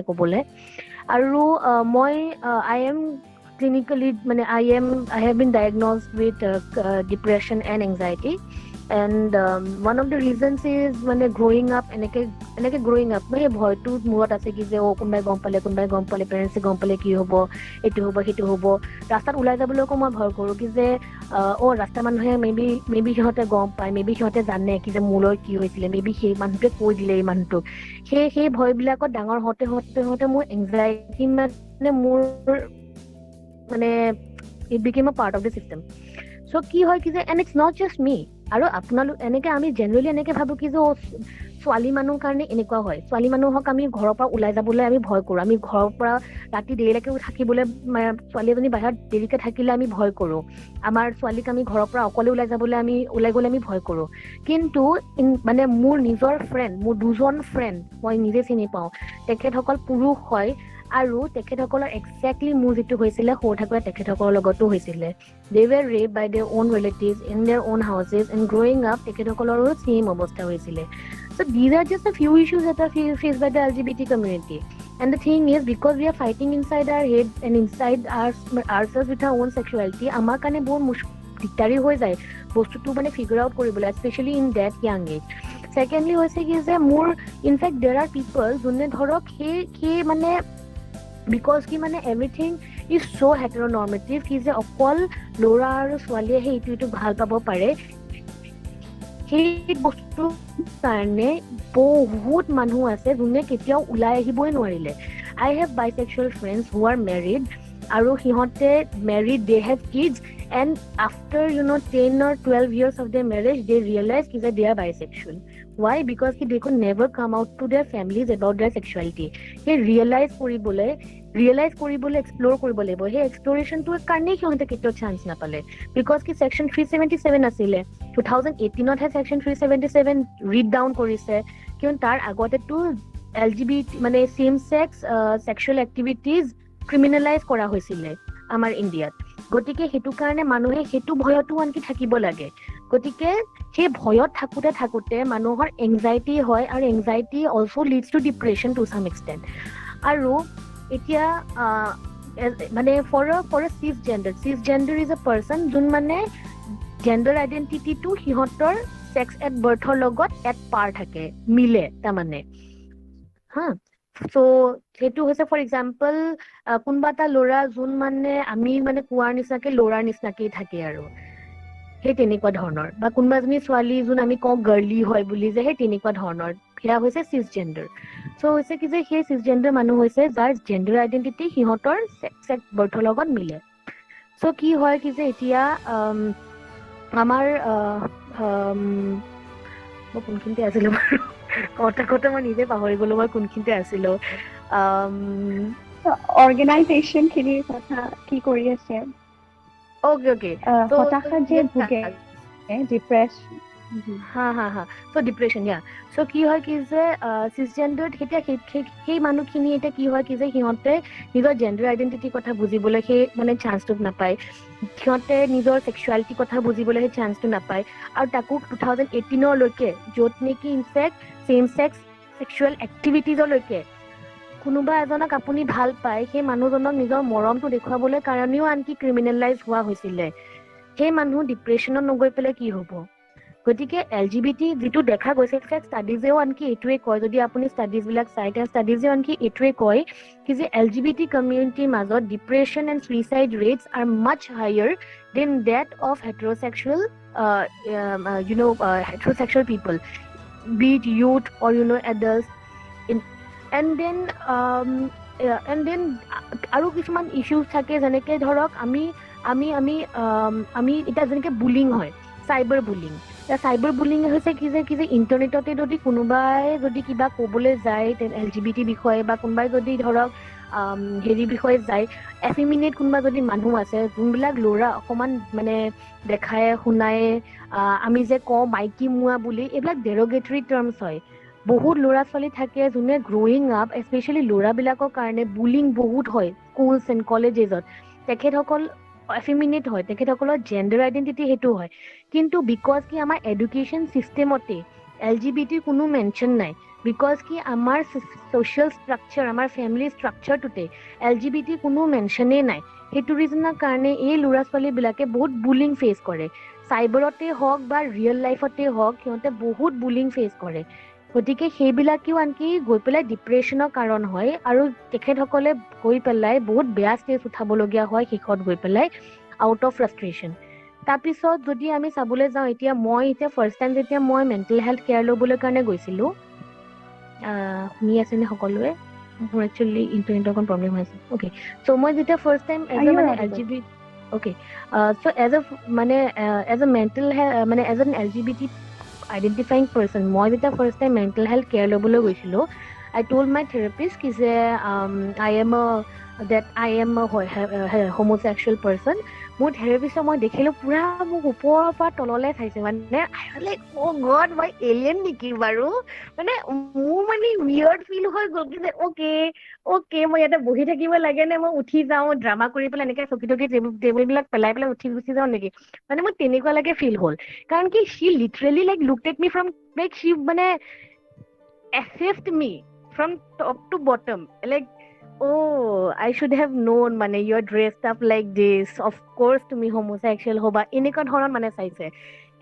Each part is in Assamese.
ক'বলৈ আৰু মই I am clinically মানে I have been diagnosed with depression and anxiety and one of the reasons is মানে growing up এনেকে growing up মই ভয়টো মূৰত আছে কি যে কোনোবাই গম পালে পেৰেণ্টছে গম পালে কি হ'ব এইটো হ'ব সেইটো হ'ব ৰাস্তাত ওলাই যাবলৈকো মই ভয় কৰোঁ কি যে ৰাস্তাৰ মানুহে মেবি সিহঁতে গম পায় মেবি সিহঁতে জানে কি যে মোৰ লগত কি হৈছিলে মেবি সেই মানুহটোৱে কৈ দিলে এই মানুহটোক সেই ভয়বিলাকত ডাঙৰ হওঁতে মোৰ এংজাইটি মানে মোৰ মানে it became a part of the system. So কি হয় কি যে and it's not just me আৰু আপোনালোক এনেকে আমি জেনেৰেলি এনেকে ভাবো কি যে ছোৱালী মানুহৰ কাৰণে এনেকুৱা হয় ছোৱালী মানুহক আমি ঘৰৰ পৰা ওলাই যাবলৈ আমি ভয় কৰোঁ আমি ঘৰৰ পৰা ৰাতি দেৰিলৈকে থাকিবলৈ ছোৱালী এজনী বাহিৰত দেৰিকে থাকিলে আমি ভয় কৰোঁ আমাৰ ছোৱালীক আমি ঘৰৰ পৰা অকলে ওলাই গ'লে আমি ভয় কৰোঁ কিন্তু মানে মোৰ নিজৰ ফ্ৰেণ্ড মোৰ দুজন ফ্ৰেণ্ড মই নিজে চিনি পাওঁ তেখেতসকল পুৰুষ হয় আৰু তেখেতসকলৰ এক্সেক্টলি মোৰ যিটো হৈছিলে সৰু থাকোঁতে তেখেতসকলৰ লগতো হৈছিলে they were raped by their own relatives in their own houses and growing up তেখেতসকলৰো same অৱস্থা হৈছিলে so these are just a few issues that are faced by the LGBT community and the thing is because we are fighting inside our head and inside ourselves with our own sexuality আমাৰ কাৰণে বহুত দিগদাৰী হৈ যায় বস্তুটো মানে ফিগাৰ আউট কৰিবলৈ specially in that young age secondly হৈছে কি যে মোৰ ইনফেক্ট দেৰ আৰ পিপল যোনে ধৰক সেই মানে বিকজ কি মানে এভৰিথিং ইজ চ' হেটেৰনৰ্মেটিভ কি যে অকল ল'ৰা আৰু ছোৱালীয়ে এইটো ভাল পাব পাৰে সেই বস্তুটোৰ কাৰণে বহুত মানুহ আছে যোনে কেতিয়াও ওলাই আহিবই নোৱাৰিলে I have bisexual friends who are married আৰু সিহঁতে married they have kids and after 10 or 12 years of their marriage they realize that they are bisexual why because they could never come out to their families about their sexuality they realize koribole explore koribole lebo he exploration to karne khonte kitto chance na pale because ki section 377 asile 2018 ot he section 377 read down korise kion tar agote to LGBT মানে same sex sexual activities criminalize kora hoisile amar India গতিকে হেতু কাৰণে মানুহে হেতু ভয়টো আনকি থাকিব লাগে গতিকে সেই ভয়ত থাকুতে মানুহৰ এংজাইটি হয় আৰু anxiety also leads to depression to some extent আৰু এতিয়া মানে for a cisgender is a person যোন মানে জেন্ডাৰ আইডেন্টিটিটো সিহঁতৰ সেক্স এট বাৰ্থৰ লগত এট পাৰ থাকে মিলে তাৰমানে হা so সেইটো হৈছে ফৰ এক্সাম্পল কোনবা এটা ল'ৰা যোন মানে আমি মানে কোৱাৰ নিচিনাকে ল'ৰাৰ নিচিনাকেই থাকে আৰু সেই তেনেকুৱা ধৰণৰ বা কোনবা এজনী ছোৱালী যোন আমি কওঁ গাৰ্লি হয় বুলি যে সেই তেনেকুৱা ধৰণৰ সেয়া হৈছে সিসজেন্ডাৰ so হৈছে কি যে সেই সিসজেন্ডাৰ মানুহ হৈছে যাৰ জেন্ডাৰ আইডেন্টিটি সিহঁতৰ সেক্স এট বাৰ্থৰ লগত মিলে so কি হয় কি যে এতিয়া আমাৰ মই কোনখিনিতে আছিলো বাৰু কথা মই নিজে পাহৰি গলো মই কোনখিনিতে আছিলো অৰ্গেনাইজেশ্যন খিনিৰ কথা কি কৰি আছে ওকে হতাশা যে ভুগে ডিপ্ৰেছন হা so depression so কি হয় কি যে সিসজেন্ডাৰ এতিয়া সেই মানুহখিনি এতিয়া কি হয় কি যে সিহঁতে নিজৰ জেন্ডাৰ আইডেন্টিটি কথা বুজিবলৈ সেই মানে চান্সটো নাপায় সিহঁতে নিজৰ সেক্সুৱেলিটি কথা বুজিবলৈ সেই চান্সটো নাপায় আৰু তাকো 2018 লৈকে য'ত নেকি ইনফেক্ট সেম সেক্স সেক্সুৱেল এক্টিভিটিজলৈকে কোনোবা এজনক আপুনি ভাল পায় সেই মানুহজনক নিজৰ মৰমটো দেখুৱাবলৈ কাৰণেও আনকি ক্ৰিমিনেলাইজ হোৱা হৈছিলে সেই মানুহ ডিপ্ৰেছনত নগৈ পেলাই কি হ'ব গতিকে LGBT যেটো দেখা গৈছে ইনফেক্ট ষ্টাডিজেও আনকি এইটোৱে কয় যদি আপুনি ষ্টাডিজবিলাক চাই তেতিয়া ষ্টাডিজেও আনকি এইটোৱে কয় কি যে LGBT কমিউনিটিৰ মাজত depression and suicide rates are much higher than that of heterosexual heterosexual people be it youth or adults and then আৰু কিছুমান ইস্যুজ থাকে যেনেকে ধৰক আমি এটা যেনেকে বুলিং হয় সাইবাৰ বুলিং সাইবাৰ বুলিং হৈছে কি যে ইণ্টাৰনেটতে যদি কোনোবাই যদি কিবা ক'বলৈ যায় LGBT বিষয়ে বা কোনোবাই যদি ধৰক হেৰি বিষয়ে যায় এফিমিনেট কোনোবা যদি মানুহ আছে যোনবিলাক ল'ৰা অকমান মানে দেখায় শুনায় আমি যে কওঁ মাইকী মুৱা বুলি এইবিলাক ডেৰগেটৰী টাৰ্মছ হয় বহুত ল'ৰা ছোৱালী থাকে যোনে গ্ৰ'য়িং আপ স্পেচিয়েলি ল'ৰাবিলাকৰ কাৰণে বুলিং বহুত হয় স্কুলছ এণ্ড কলেজেছত তেখেতসকল এফিমিনেট হয় তেখেতসকলৰ জেন্ডাৰ আইডেন্টিটি সেইটো হয় কিন্তু বিকজ কি আমাৰ এডুকেশ্যন চিষ্টেমতে LGBT কোনো মেনশ্যন নাই, বিকজ কি আমাৰ ছ'চিয়েল ষ্ট্ৰাকচাৰ, আমাৰ ফেমিলি ষ্ট্ৰাকচাৰটোতে LGBT কোনো মেনশ্যনেই নাই। সেইটো ৰিজনৰ কাৰণে এই ল'ৰা ছোৱালীবিলাকে বহুত বুলিং ফেচ কৰে, চাইবাৰতে হওক বা ৰিয়েল লাইফতে হওক, সিহঁতে বহুত বুলিং ফেচ কৰে। গতিকে সেইবিলাকেও আনকি গৈ পেলাই ডিপ্ৰেশ্যনৰ কাৰণ হয়, আৰু তেখেতসকলে গৈ পেলাই বহুত বেয়া ষ্টেজ উঠাবলগীয়া হয় শেষত গৈ পেলাই, আউট অফ ফ্ৰাষ্ট্ৰেশ্যন। তাৰপিছত যদি আমি চাবলৈ যাওঁ, এতিয়া ফাৰ্ষ্ট টাইম যেতিয়া মই মেণ্টেল হেল্থ কেয়াৰ ল'বলৈ কাৰণে গৈছিলোঁ, শুনি আছেনে সকলোৱে? মোৰ একচুৱেলি ইণ্টাৰনেটৰ অকণ প্ৰব্লেম হৈ আছে। অ'কে, চ' মই যেতিয়া first time as a You're মানে audible. LGBT, okay, so' as a mental মানে as an LGBT identifying person, মই যেতিয়া first time mental health care ল'বলৈ গৈছিলোঁ, আই ট'ল্ড মাই থেৰাপিষ্ট কি যে আই এম homosexual person. মোৰ থেৰাপিষ্টক মই দেখিলোঁ পুৰা মোক ওপৰৰ পৰা তললৈ চাইছে, মানে লাইক অ' গড, মই এলিয়েন নেকি বাৰু? মানে মোৰ মানে উইয়াৰ্ড ফিল হৈ গ'ল যে অ'কে মই ইয়াতে বহি থাকিব লাগে নে মই উঠি যাওঁ, ড্ৰামা কৰি পেলাই এনেকে চকী টকী টেবুলবিলাক পেলাই পেলাই উঠি গুচি যাওঁ নেকি? মানে মোৰ তেনেকুৱালৈকে ফিল হ'ল, কাৰণ কি she literally like looked at me from like she মানে assessed me from top to bottom, like oh I should have known, মানে you're dressed up like this, of course তুমি homosexual হবা, এনেকুৱা ধৰণৰ মানে চাইছে।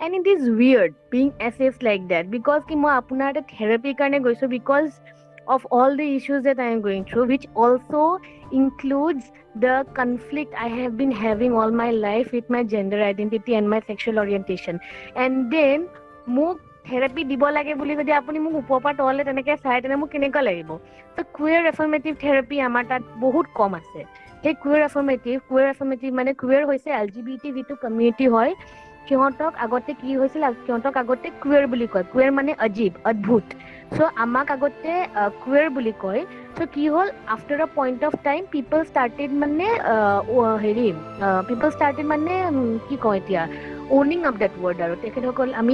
and it is weird being assessed like that, because কি মই আপোনাৰ এটা থেৰাপিৰ কাৰণে গৈছোঁ, because of all the issues that I am going through, which also includes the conflict I have been having all my life with my gender identity and my sexual orientation, and then মোক থেৰাপি দিব লাগে বুলি যদি আপুনি মোক ওপৰৰ পৰা তললৈ তেনেকৈ চাই, তেনে মোক কেনেকুৱা লাগিব? ত' কুৱেৰ এফাৰ্মেটিভ থেৰাপি আমাৰ তাত বহুত কম আছে। সেই কুৱেৰ এফাৰ্মেটিভ মানে কুৱেৰ হৈছে LGBT যিটো কমিউনিটি হয়, সিহঁতক আগতে কি হৈছিল, সিহঁতক আগতে কুৱেৰ বুলি কয়। কুৱেৰ মানে অজীৱ, অদ্ভুত। চ' আমাক আগতে কুৱেৰ বুলি কয়। চ' কি হ'ল, আফটাৰ আ point of time people started মানে কি কওঁ এতিয়া, owning up that word, আৰু তেখেতসকল আমি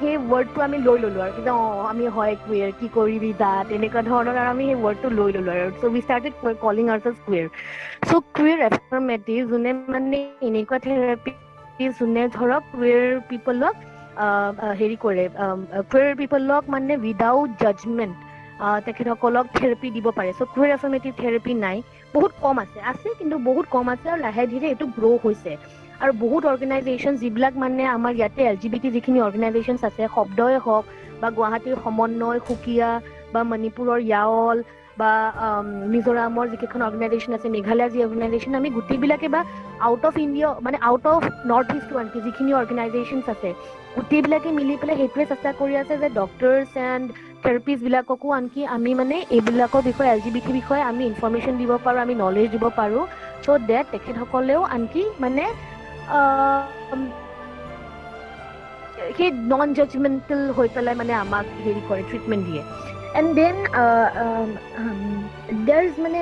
সেই ৱৰ্ডটো আমি লৈ ল'লোঁ আৰু কিন্তু আমি হয় কুৱেৰ, কি কৰিবি দা, তেনেকুৱা ধৰণৰ, আৰু আমি সেই ৱৰ্ডটো লৈ ল'লোঁ আৰু চ' উই ষ্টাৰ্টেড কলিং আওৰছেলভছ কুৱেৰ। চ' কুৱেৰ এফাৰ্মেটিভ যোনে মানে এনেকুৱা থেৰাপি যোনে ধৰক কুৱেৰ পিপলক মানে উইদাউট জাজমেণ্ট তেখেতসকলক থেৰাপি দিব পাৰে। চ' কুৱেৰ এফাৰ্মেটিভ থেৰাপি নাই, বহুত কম আছে কিন্তু বহুত কম আছে, আৰু লাহে ধীৰে এইটো গ্ৰ' হৈছে। আৰু বহুত অৰ্গেনাইজেশ্যন যিবিলাক মানে আমাৰ ইয়াতে LGBT যিখিনি অৰ্গেনাইজেশ্যনছ আছে, শব্দই হওক বা গুৱাহাটীৰ সমন্বয়, সুকীয়া বা মণিপুৰৰ য়াৱল বা মিজোৰামৰ যিকেইখন অৰ্গেনাইজেশ্যন আছে, মেঘালয়ৰ যি অৰ্গেনাইজেশ্যন, আমি গোটেইবিলাকে বা আউট অফ ইণ্ডিয়া মানে আউট অফ নৰ্থ ইষ্টটো আনকি যিখিনি অৰ্গেনাইজেশ্যনছ আছে, গোটেইবিলাকে মিলি পেলাই সেইটোৱে চেষ্টা কৰি আছে যে ডক্টৰছ এণ্ড থেৰাপিষ্টবিলাককো আনকি আমি মানে এইবিলাকৰ বিষয়ে LGBT বিষয়ে আমি ইনফৰমেশ্যন দিব পাৰোঁ, আমি নলেজ দিব পাৰোঁ, চ' ডেট তেখেতসকলেও আনকি মানে সেই নন জাজমেণ্টেল হৈ পেলাই মানে আমাক হেৰি কৰে, ট্ৰিটমেণ্ট দিয়ে। এণ্ড দেন দেৰ ইজ মানে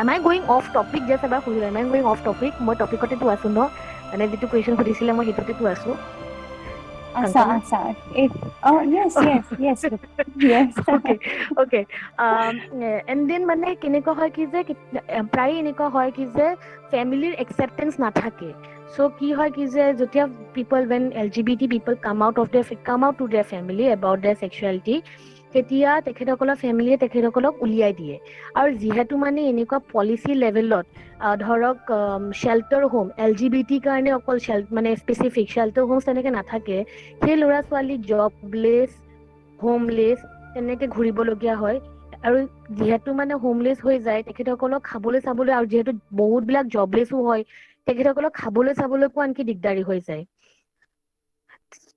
am I going off topic, just এবাৰ সুধিলোঁ, am I going off topic? মই টপিকতেতো আছোঁ ন, মানে যিটো কুৱেশ্যন সুধিছিলে মই সেইটোতেতো আছোঁ। Asa. Oh, yes. Okay. And then মানে কেনেকুৱা হয় কি যে প্ৰায় এনেকুৱা হয় কি যে ফেমিলিৰ একচেপ্টেঞ্চ নাথাকে। চ' কি হয় কি যে যেতিয়া when LGBT people come out to their family about their sexuality, তেতিয়া তেখেতসকলৰ ফেমিলিয়ে তেখেতসকলক উলিয়াই দিয়ে। আৰু যিহেতু মানে এনেকুৱা পলিচি লেভেলত ধৰক শ্বেল্টাৰ হোম, LGBT কাৰণে অকল মানে স্পেচিফিক শ্বেল্টাৰ হোমছ তেনেকৈ নাথাকে, সেই ল'ৰা ছোৱালী জবলেছ, হোমলেছ তেনেকে ঘূৰিবলগীয়া হয়। আৰু যিহেতু মানে হোমলেছ হৈ যায়, তেখেতসকলক খাবলৈ চাবলৈ, আৰু যিহেতু বহুতবিলাক জবলেছো হয়, তেখেতসকলক খাবলৈ চাবলৈকো আনকি দিগদাৰী হৈ যায়।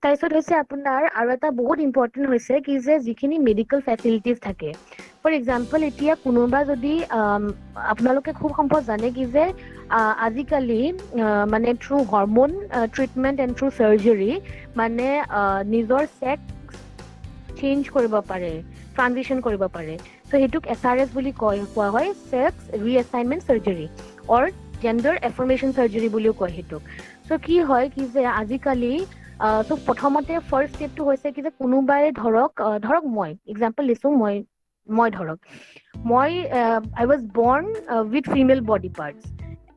তাৰপিছত হৈছে আপোনাৰ আৰু এটা বহুত ইম্পৰ্টেণ্ট হৈছে কি যে যিখিনি মেডিকেল ফেচিলিটিজ থাকে, ফৰ এক্সাম্পল এতিয়া কোনোবা যদি আপোনালোকে খুব সম্ভৱ জানে কি যে আজিকালি মানে through hormone treatment and through surgery মানে নিজৰ ছেক্স চেঞ্জ কৰিব পাৰে, ট্ৰানজিশ্যন কৰিব পাৰে। চ' সেইটোক SRS বুলি কোৱা হয়, ছেক্স ৰিএছাইনমেণ্ট চাৰ্জাৰী অৰ জেণ্ডাৰ এফাৰ্মেশ্যন চাৰ্জাৰী বুলিও কয় সেইটোক। চ' কি হয় কি যে আজিকালি চ' প্ৰথমতে ফাৰ্ষ্ট ষ্টেপটো হৈছে কি যে কোনোবাই ধৰক মই এক্সাম্পল দিছোঁ, মই ধৰক আই ৱাজ বৰ্ণ with female body parts,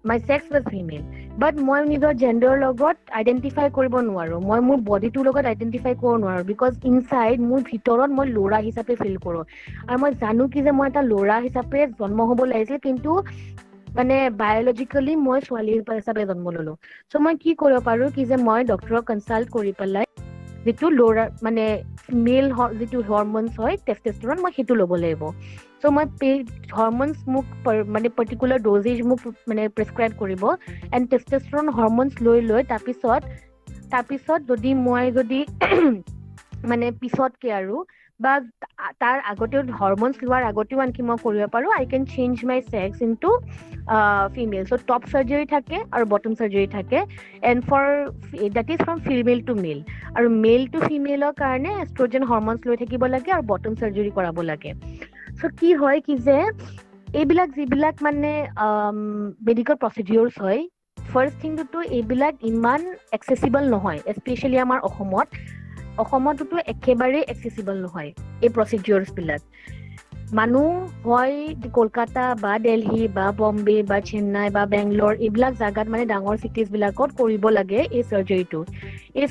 my sex was female, but মই নিজৰ জেন্ডাৰ লগত আইডেন্টিফাই কৰিব নোৱাৰো, মই মোৰ বডিটোৰ লগত আইডেন্টিফাই কৰিব নোৱাৰো, বিকজ ইনচাইড মোৰ ভিতৰত মই ল'ৰা হিচাপে ফিল কৰো, আৰু মই জানো কি যে মই এটা ল'ৰা হিচাপে জন্ম হ'ব লাগিছিল, কিন্তু মানে বায়'লজিকেলি মই ছোৱালী হিচাপে জন্ম ললো। চ' মই কি কৰিব পাৰো কি যে মই ডক্তৰক কনচাল্ট কৰি পেলাই যিটো ল'ৰা মানে মেল যিটো হৰমনছ হয় টেষ্টোষ্টেৰন, মই সেইটো ল'ব লাগিব। চ' মই হৰমনছ মোক মানে পাৰ্টিকুলাৰ ড'জেজ মোক মানে প্ৰেছক্ৰাইব কৰিব, এণ্ড টেষ্টোষ্টেৰন হৰমনছ লৈ তাৰপিছত যদি মানে পিছতকে আৰু বা তাৰ আগতেও হৰমনছ লোৱাৰ আগতেও আনকি মই কৰিব পাৰো, I can change my sex into female. So' top surgery থাকে আৰু বটম চাৰ্জাৰী থাকে, and for that is from female to male. আৰু মেল টু ফিমেলৰ কাৰণে এষ্ট্ৰজেন হৰমনছ লৈ থাকিব লাগে আৰু বটম চাৰ্জাৰী কৰাব লাগে। চ' কি হয় কি যে এইবিলাক যিবিলাক মানে মেডিকেল প্ৰচিডিউৰছ হয়, ফাৰ্ষ্ট থিংটোতো এইবিলাক ইমান এক্সেচিবল নহয়, স্পেচিয়েলি আমাৰ অসমততো একেবাৰেই এক্সেচিবল নহয় এই প্ৰচিডিউৰছবিলাক। মানুহ হয় কলকাতা বা দিল্লী বা বম্বে বা চেন্নাই বা বেংগলোৰ এইবিলাক জাগাত মানে ডাঙৰ চিটিজ বিলাকত কৰিব লাগে এই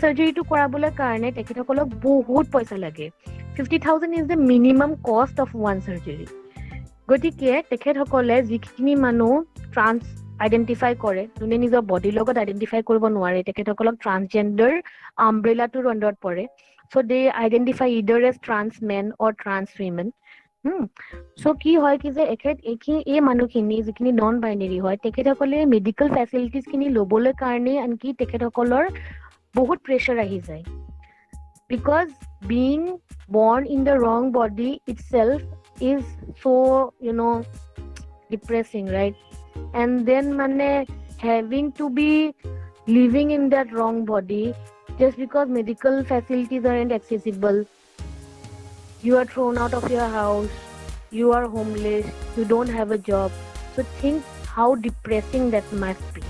চাৰ্জাৰীটো কৰাবলৈ কাৰণে তেখেতসকলক বহুত পইচা লাগে। 50,000 is the minimum cost of one surgery. গতিকে তেখেতসকলে যিখিনি মানুহ ট্ৰান্স আইডেন্টিফাই কৰে, যোনে নিজৰ বডিৰ লগত আইডেন্টিফাই কৰিব নোৱাৰে, তেখেতসকলক ট্ৰান্সজেণ্ডাৰ আমব্ৰেলাটোৰ আণ্ডাৰত পৰে। চ' দে আইডেন্টিফাই ইডাৰ এজ ট্ৰান্স মেন অৰ ট্ৰান্স উইমেন। চ' কি হয় কি যে এই মানুহখিনি যিখিনি নন বাইনেৰী হয়, তেখেতসকলে মেডিকেল ফেচিলিটিজখিনি ল'বলৈ কাৰণে আনকি তেখেতসকলৰ বহুত প্ৰেছাৰ আহি যায়, because being born in the wrong body itself is so depressing, right? And then mane having to be living in that wrong body just because medical facilities aren't accessible. You are thrown out of your house, you are homeless, you don't have a job. So think how depressing that must be.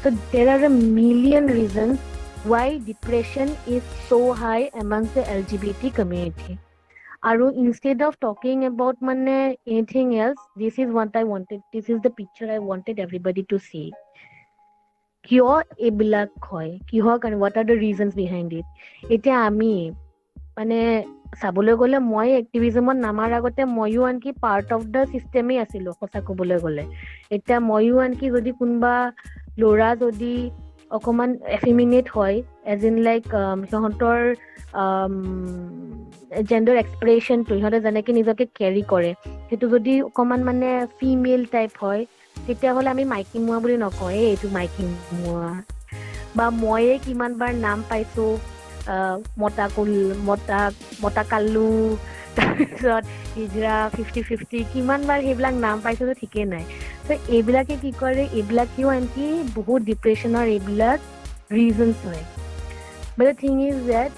So there are a million reasons why depression is so high amongst the LGBT community. Aru instead of talking about anything else, this is the picture I wanted everybody to see. কিয় এইবিলাক হয়, কিহৰ কাৰণে, what are the reasons behind it? এতিয়া আমি মানে চাবলৈ গ'লে মই এক্টিভিজমত নামাৰ আগতে ময়ো আনকি পাৰ্ট অফ দ্য চিষ্টেমেই আছিলো সঁচা ক'বলৈ গ'লে। এতিয়া ময়ো আনকি যদি কোনোবা ল'ৰা যদি অকমান এফিমিনেট হয়, এজ ইন লাইক সিহঁতৰ জেণ্ডাৰ এক্সপ্ৰেছনটো সিহঁতে যেনেকে নিজকে কেৰি কৰে সেইটো যদি অকমান মানে ফিমেল টাইপ হয়, তেতিয়াহ'লে আমি মাইকী মোৱা বুলি নকওঁ, এইটো মাইকী মোৱা। বা ময়ে কিমানবাৰ নাম পাইছো মতা কাল্লু, তাৰপিছত হিজৰা 50-50, কিমানবাৰ সেইবিলাক নাম পাইছোতো ঠিকেই নাই। ত' এইবিলাকে কি কৰে, এইবিলাকেও আনকি বহুত ডিপ্ৰেশ্যনৰ এইবিলাক ৰিজনছ হয়। বাট দ্য থিং ইজ ডেট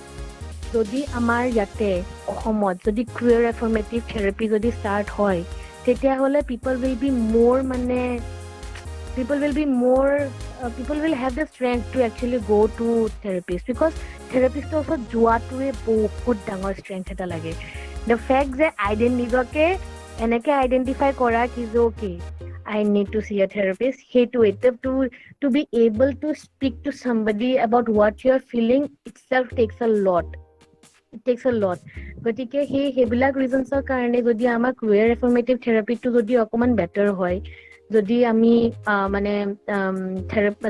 যদি আমাৰ ইয়াতে অসমত যদি কুৱেৰ এফাৰ্মেটিভ থেৰাপি যদি ষ্টাৰ্ট হয়, তেতিয়াহ'লে people will have the strength to actually go to therapist, because therapistৰ ওচৰত যোৱাটোৱে বহুত ডাঙৰ strength এটা লাগে। The fact যে নিজকে এনেকে আইডেন্টিফাই কৰা কি যে okay, I need to see a therapist, সেইটোৱে to be able to speak to somebody about what you are feeling itself takes a lot. গতিকে সেইবিলাক ৰিজনছৰ কাৰণে যদি আমাৰ কুৱেৰ এফাৰ্মেটিভ থেৰাপিটো যদি অকমান বেটাৰ হয়, যদি আমি মানে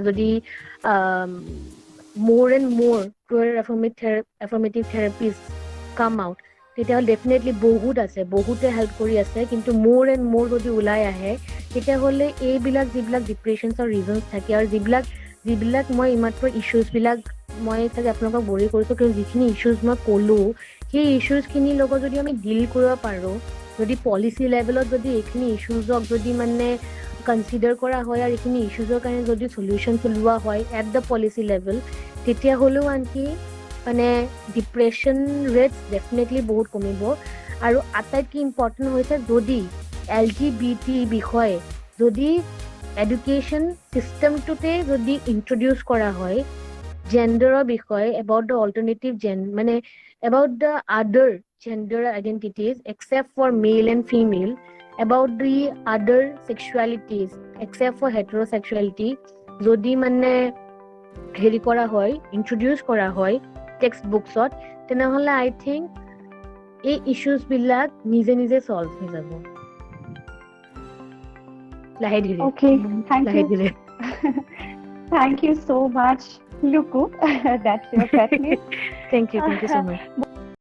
যদি more and more queer affirmative therapies come out, তেতিয়াহ'লে ডেফিনেটলি বহুতে হেল্প কৰি আছে, কিন্তু more and more যদি ওলাই আহে, তেতিয়াহ'লে এইবিলাক যিবিলাক ডিপ্ৰেশ্যনছৰ ৰিজনছ থাকে আৰু যিবিলাক মই এইমাত্ৰ ইছ্যুজবিলাক মই চাগে আপোনালোকক বৰি কৰিছোঁ, কিন্তু যিখিনি ইছ্যুজ মই ক'লোঁ, সেই ইছ্যুজখিনিৰ লগত যদি আমি ডিল কৰিব পাৰোঁ, যদি পলিচি লেভেলত যদি এইখিনি ইছ্যুজক যদি মানে কনচিডাৰ কৰা হয় আৰু এইখিনি ইছ্যুজৰ কাৰণে যদি চলিউশ্যন ওলোৱা হয় এট দ্য পলিচি লেভেল, তেতিয়াহ'লেও আনকি মানে ডিপ্ৰেশ্যন ৰেটছ ডেফিনেটলি বহুত কমিব। আৰু আটাইতকৈ ইম্পৰ্টেণ্ট হৈছে যদি LGBT বিষয়ে যদি এডুকেশ্যন চিষ্টেমটোতে যদি ইন্ট্ৰডিউচ কৰা হয়, জেণ্ডাৰৰ বিষয়ে, about the alternative about the other gender identities except for male and female, about the other sexualities except for heterosexuality যদি মানে হেৰি কৰা হয় ইন্ট্ৰডিউচ কৰা হয় টেক্সট বুকছত তেনেহ'লে আই থিংক এই ইছ্যুজ বিলাক নিজে নিজে সলভ হৈ যাব লাহে ধীৰে Okay, thank লাহে you. ধীৰে Thank you so much, Luku. That's your pet name. thank you so much